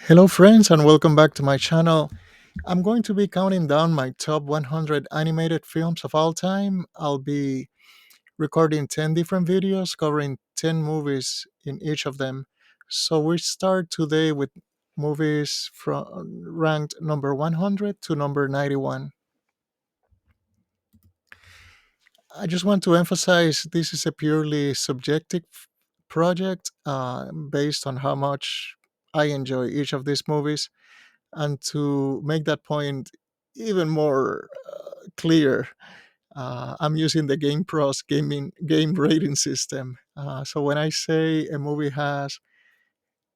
Hello, friends, and welcome back to my channel. I'm going to be counting down my top 100 animated films of all time. I'll be recording 10 different videos covering 10 movies in each of them. So we start today with movies from ranked number 100 to number 91. I just want to emphasize this is a purely subjective project based on how much I enjoy each of these movies. And to make that point even more clear, I'm using the GamePros game rating system. So when I say a movie has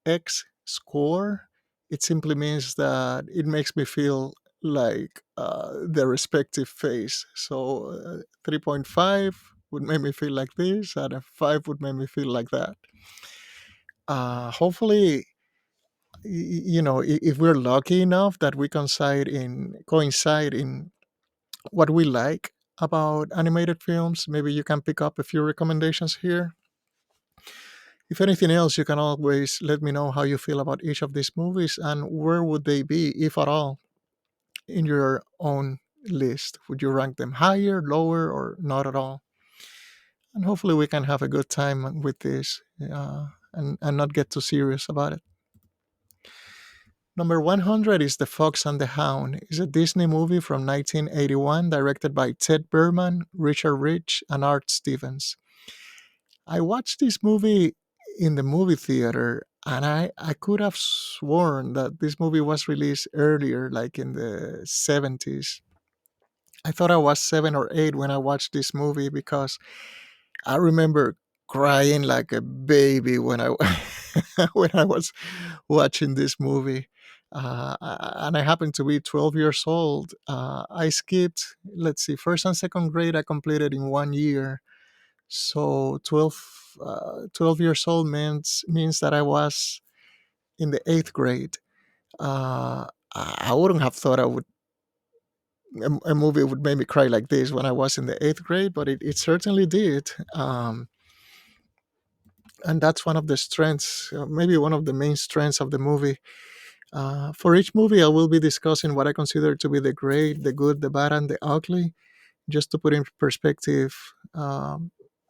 X score, it simply means that it makes me feel like the respective face. So 3.5 would make me feel like this, and a 5 would make me feel like that. Hopefully, if we're lucky enough that we coincide in what we like about animated films, maybe you can pick up a few recommendations here. If anything else, you can always let me know how you feel about each of these movies and where would they be, if at all, in your own list. Would you rank them higher, lower, or not at all? And hopefully we can have a good time with this, and not get too serious about it. Number 100 is The Fox and the Hound. It's a Disney movie from 1981 directed by Ted Berman, Richard Rich, and Art Stevens. I watched this movie in the movie theater, and I could have sworn that this movie was released earlier, like in the 70s. I thought I was 7 or 8 when I watched this movie because I remember crying like a baby when I when I was watching this movie. And I happened to be 12 years old. I skipped, let's see, first and second grade I completed in 1 year. So 12 years old means that I was in the eighth grade. I wouldn't have thought a movie would make me cry like this when I was in the eighth grade, but it certainly did. And that's one of the strengths, maybe one of the main strengths of the movie. For each movie, I will be discussing what I consider to be the great, the good, the bad, and the ugly, just to put in perspective,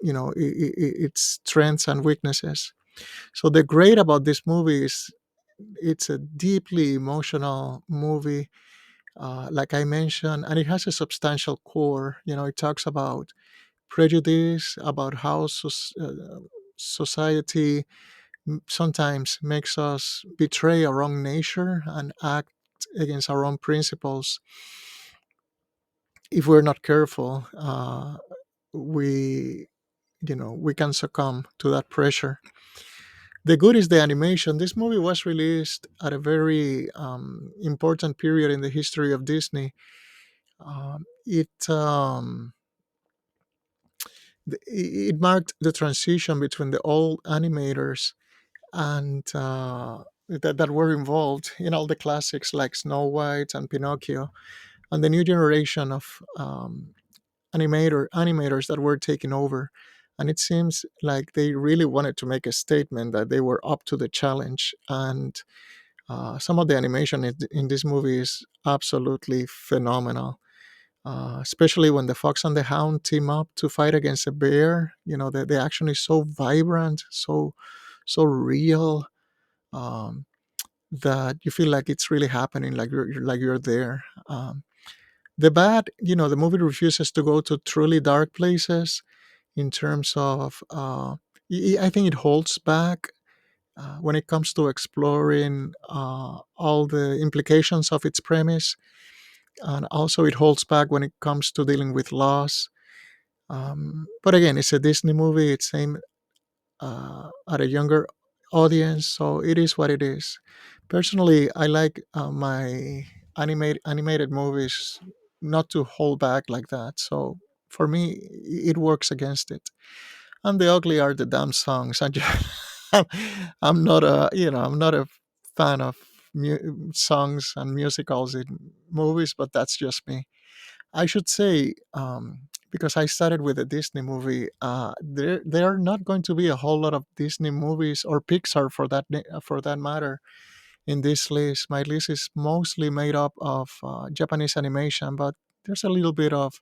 its strengths and weaknesses. So the great about this movie is it's a deeply emotional movie, like I mentioned, and it has a substantial core. It talks about prejudice, about how society sometimes makes us betray our own nature and act against our own principles. If we're not careful, we we can succumb to that pressure. The good is the animation. This movie was released at a very important period in the history of Disney. It marked the transition between the old animators and that were involved in all the classics like Snow White and Pinocchio, and the new generation of animators that were taking over. And it seems like they really wanted to make a statement that they were up to the challenge. And some of the animation in this movie is absolutely phenomenal. Especially when the fox and the hound team up to fight against a bear. The action is so vibrant, so real, um, that you feel like it's really happening, like you're there. The bad, the movie refuses to go to truly dark places in terms of. I think it holds back when it comes to exploring all the implications of its premise, and also it holds back when it comes to dealing with loss. But again, it's a Disney movie. It's aimed at a younger audience, so it is what it is. Personally, I like my animated movies not to hold back like that. So for me, it works against it. And the ugly are the damn songs. I'm not a fan of songs and musicals in movies, but that's just me. I should say, because I started with a Disney movie, there are not going to be a whole lot of Disney movies or Pixar for that matter in this list. My list is mostly made up of Japanese animation, but there's a little bit of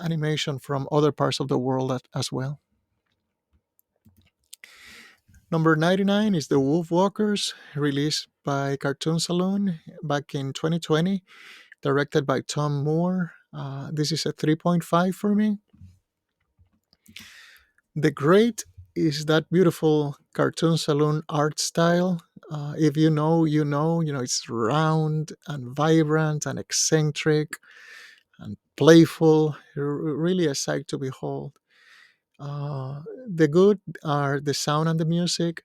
animation from other parts of the world as well. Number 99 is The Wolf Walkers, released by Cartoon Saloon back in 2020, directed by Tom Moore. This is a 3.5 for me. The Great is that beautiful Cartoon Saloon art style. If you know, you know. It's round and vibrant and eccentric and playful. Really a sight to behold. The good are the sound and the music.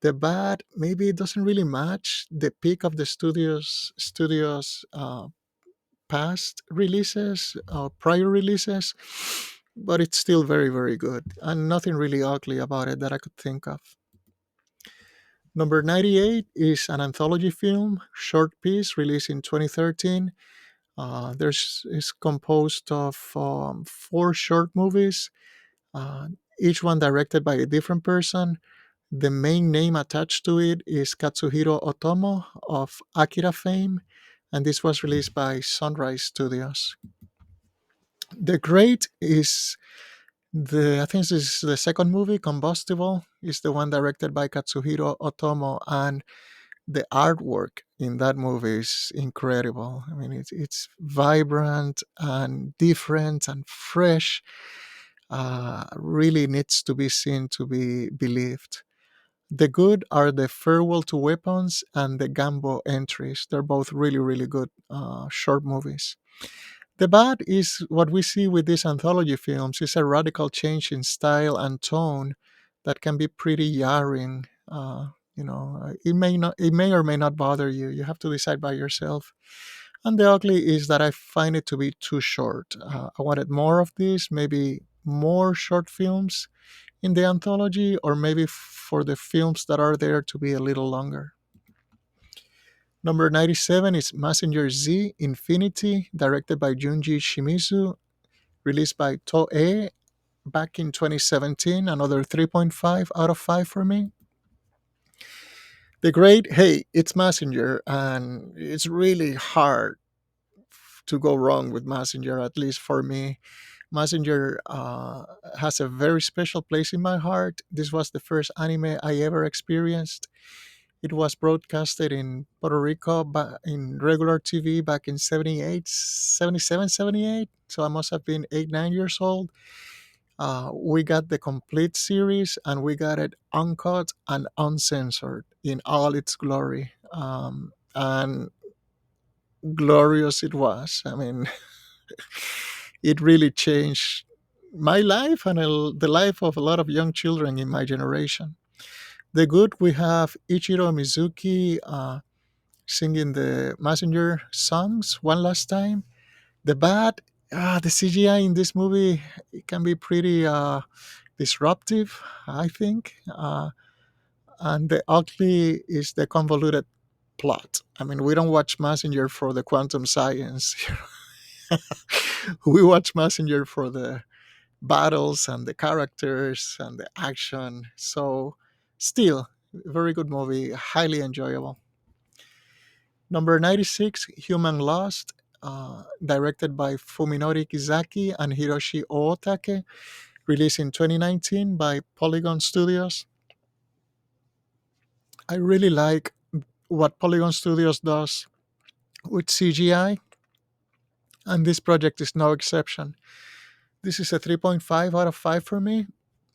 The bad, maybe it doesn't really match the peak of the studios past releases, prior releases, but it's still very, very good, and nothing really ugly about it that I could think of. Number 98 is an anthology film, short piece, released in 2013. There's is composed of four short movies, uh, each one directed by a different person. The main name attached to it is Katsuhiro Otomo of Akira fame, and this was released by Sunrise Studios. The Great is I think this is the second movie. Combustible is the one directed by Katsuhiro Otomo, and the artwork in that movie is incredible. I mean, it's vibrant and different and fresh. Really needs to be seen to be believed. The good are the Farewell to Weapons and the Gambo entries. They're both really, really good short movies. The bad is what we see with these anthology films is a radical change in style and tone that can be pretty jarring. It may or may not bother you. You have to decide by yourself. And the ugly is that I find it to be too short. I wanted more of this, maybe more short films in the anthology, or maybe for the films that are there to be a little longer. Number 97 is Messenger Z Infinity, directed by Junji Shimizu, released by Toei back in 2017. Another 3.5 out of 5 for me. The Great, hey, it's Messenger, and it's really hard to go wrong with Messenger, at least for me. Messenger has a very special place in my heart. This was the first anime I ever experienced. It was broadcasted in Puerto Rico in regular TV back in 78, 77, 78. So I must have been 8, 9 years old. We got the complete series and we got it uncut and uncensored in all its glory. And glorious it was. I mean, it really changed my life and the life of a lot of young children in my generation. The good, we have Ichiro Mizuki singing the Messenger songs one last time. The bad, the CGI in this movie, it can be pretty disruptive, I think. And the ugly is the convoluted plot. I mean, we don't watch Messenger for the quantum science. We watch Messenger for the battles and the characters and the action. So, still, very good movie, highly enjoyable. Number 96, Human Lost, directed by Fuminori Kizaki and Hiroshi Ootake, released in 2019 by Polygon Studios. I really like what Polygon Studios does with CGI, and this project is no exception. This is a 3.5 out of 5 for me.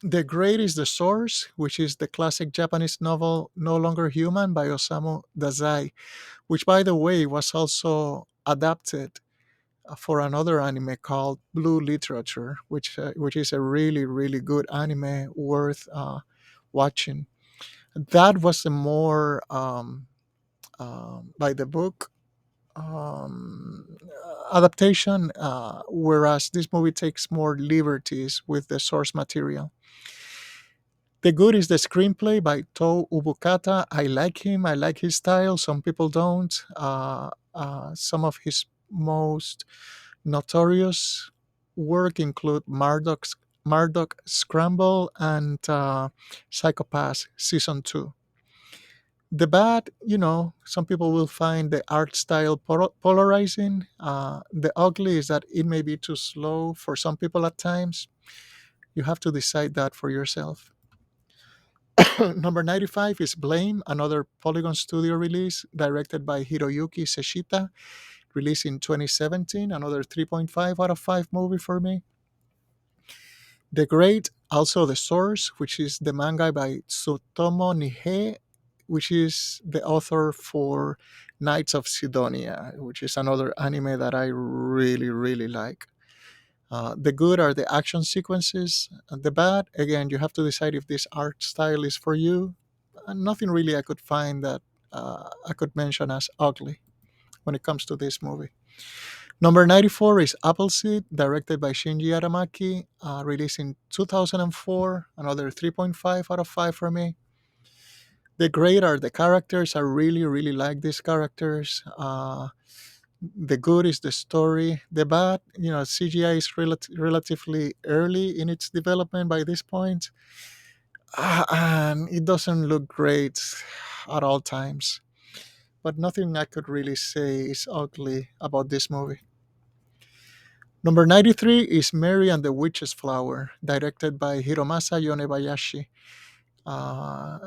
The grade is The Source, which is the classic Japanese novel No Longer Human by Osamu Dazai, which, by the way, was also adapted for another anime called Blue Literature, which is a really, really good anime worth watching. That was a more by the book adaptation, whereas this movie takes more liberties with the source material. The good is the screenplay by To Ubukata. I like him. I like his style. Some people don't. Some of his most notorious work include Murdoch Scramble and Psychopath Season 2. The bad, some people will find the art style polarizing. The ugly is that it may be too slow for some people at times. You have to decide that for yourself. Number 95 is Blame, another Polygon Studio release directed by Hiroyuki Seshita, released in 2017, another 3.5 out of 5 movie for me. The Great, also The Source, which is the manga by Tsutomu Nihei, which is the author for Knights of Sidonia, which is another anime that I really, really like. The good are the action sequences. And the bad, again, you have to decide if this art style is for you. Nothing really I could find that I could mention as ugly when it comes to this movie. Number 94 is Appleseed, directed by Shinji Aramaki, released in 2004, another 3.5 out of 5 for me. The great are the characters. I really, really like these characters. The good is the story. The bad, CGI is relatively early in its development by this point, and it doesn't look great at all times. But nothing I could really say is ugly about this movie. Number 93 is Mary and the Witch's Flower, directed by Hiromasa Yonebayashi, uh,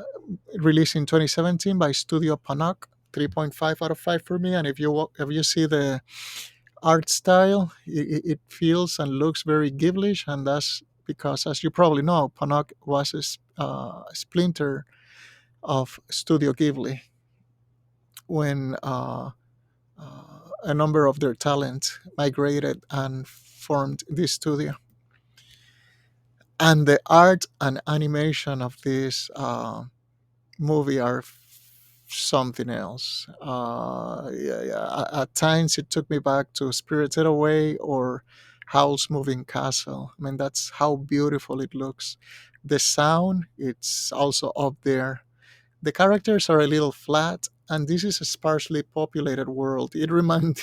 released in 2017 by Studio Panak. 3.5 out of 5 for me. And if you see the art style, it feels and looks very Ghiblish, and that's because, as you probably know, Panak was a splinter of Studio Ghibli when a number of their talent migrated and formed this studio. And the art and animation of this movie are something else. Yeah, yeah. At times, it took me back to Spirited Away or Howl's Moving Castle. I mean, that's how beautiful it looks. The sound, it's also up there. The characters are a little flat, and this is a sparsely populated world. It reminded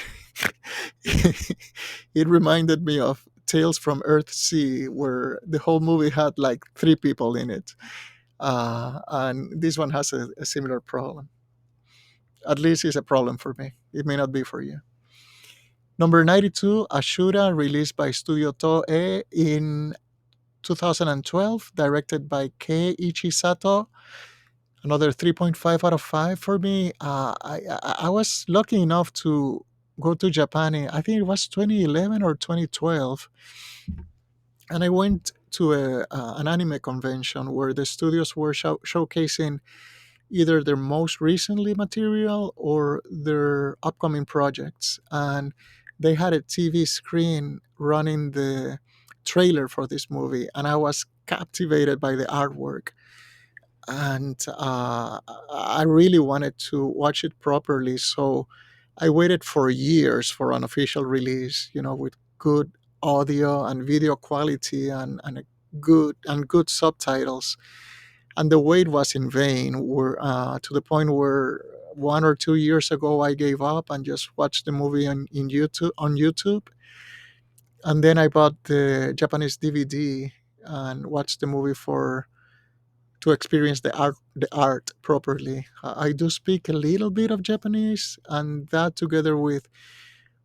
me of Tales from Earthsea, where the whole movie had like 3 people in it, and this one has a similar problem. At least it's a problem for me. It may not be for you. Number 92, Ashura, released by Studio Toei in 2012, directed by Keiichi Sato. Another 3.5 out of 5 for me. I was lucky enough to go to Japan. I think it was 2011 or 2012, and I went to an anime convention where the studios were showcasing either their most recently material or their upcoming projects. And they had a TV screen running the trailer for this movie, and I was captivated by the artwork. And I really wanted to watch it properly, so I waited for years for an official release, with good audio and video quality and a good subtitles. And the wait was in vain. To the point where 1 or 2 years ago I gave up and just watched the movie in YouTube on YouTube, and then I bought the Japanese DVD and watched the movie for to experience the art properly. I do speak a little bit of Japanese, and that together with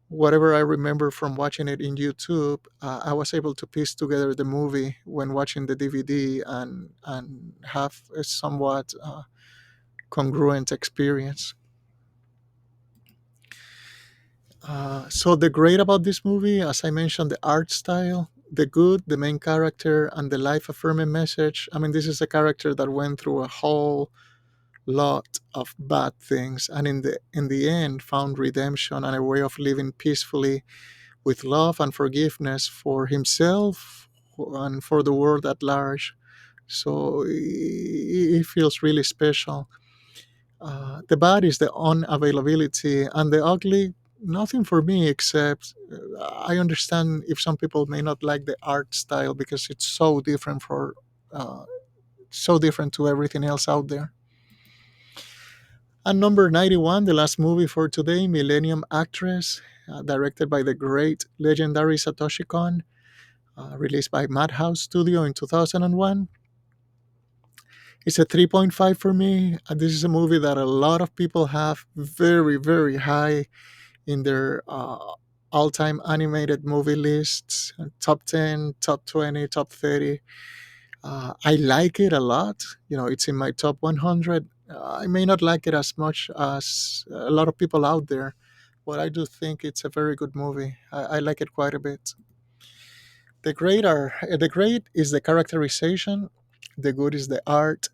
whatever I remember from watching it in YouTube, I was able to piece together the movie when watching the DVD and have a somewhat congruent experience. So the great about this movie, as I mentioned, the art style, the good, the main character, and the life affirming message. I mean, this is a character that went through a whole lot of bad things, and in the end found redemption and a way of living peacefully with love and forgiveness for himself and for the world at large. So it feels really special. The bad is the unavailability, and the ugly, nothing for me except I understand if some people may not like the art style because it's uh, so different to everything else out there. And number 91, the last movie for today, Millennium Actress, directed by the great legendary Satoshi Kon, released by Madhouse Studio in 2001. It's a 3.5 for me. This is a movie that a lot of people have very, very high in their all time animated movie lists, top 10, top 20, top 30. I like it a lot. It's in my top 100. I may not like it as much as a lot of people out there, but I do think it's a very good movie. I like it quite a bit. The great is the characterization, the good is the art,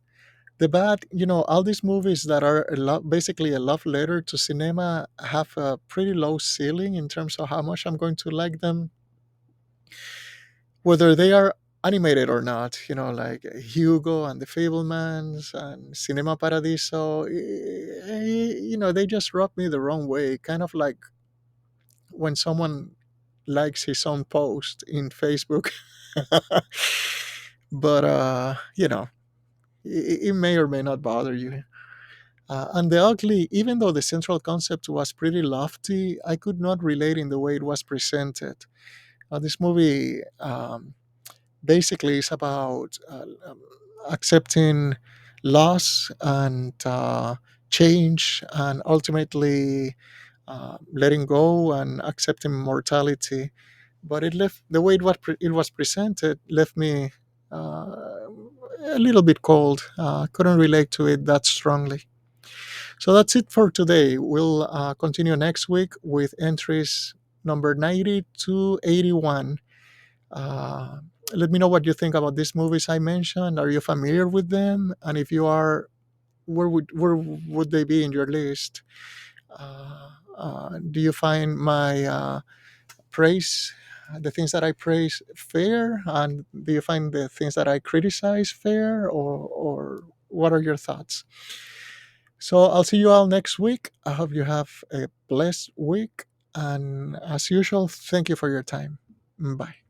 the bad, all these movies that are basically a love letter to cinema have a pretty low ceiling in terms of how much I'm going to like them, whether they are animated or not. Like Hugo and the Fablemans and Cinema Paradiso. They just rub me the wrong way. Kind of like when someone likes his own post in Facebook. But it may or may not bother you. And the ugly, even though the central concept was pretty lofty, I could not relate in the way it was presented. This movie basically is about accepting loss and change, and ultimately letting go and accepting mortality. But it left the way it was presented left me a little bit cold. Couldn't relate to it that strongly. So that's it for today. We'll continue next week with entries number 90 to 81. Uh, Let me know what you think about these movies I mentioned. Are you familiar with them? And if you are, where would they be in your list? Do you find my praise, the things that I praise, fair? And do you find the things that I criticize fair? Or what are your thoughts? So I'll see you all next week. I hope you have a blessed week. And as usual, thank you for your time. Bye.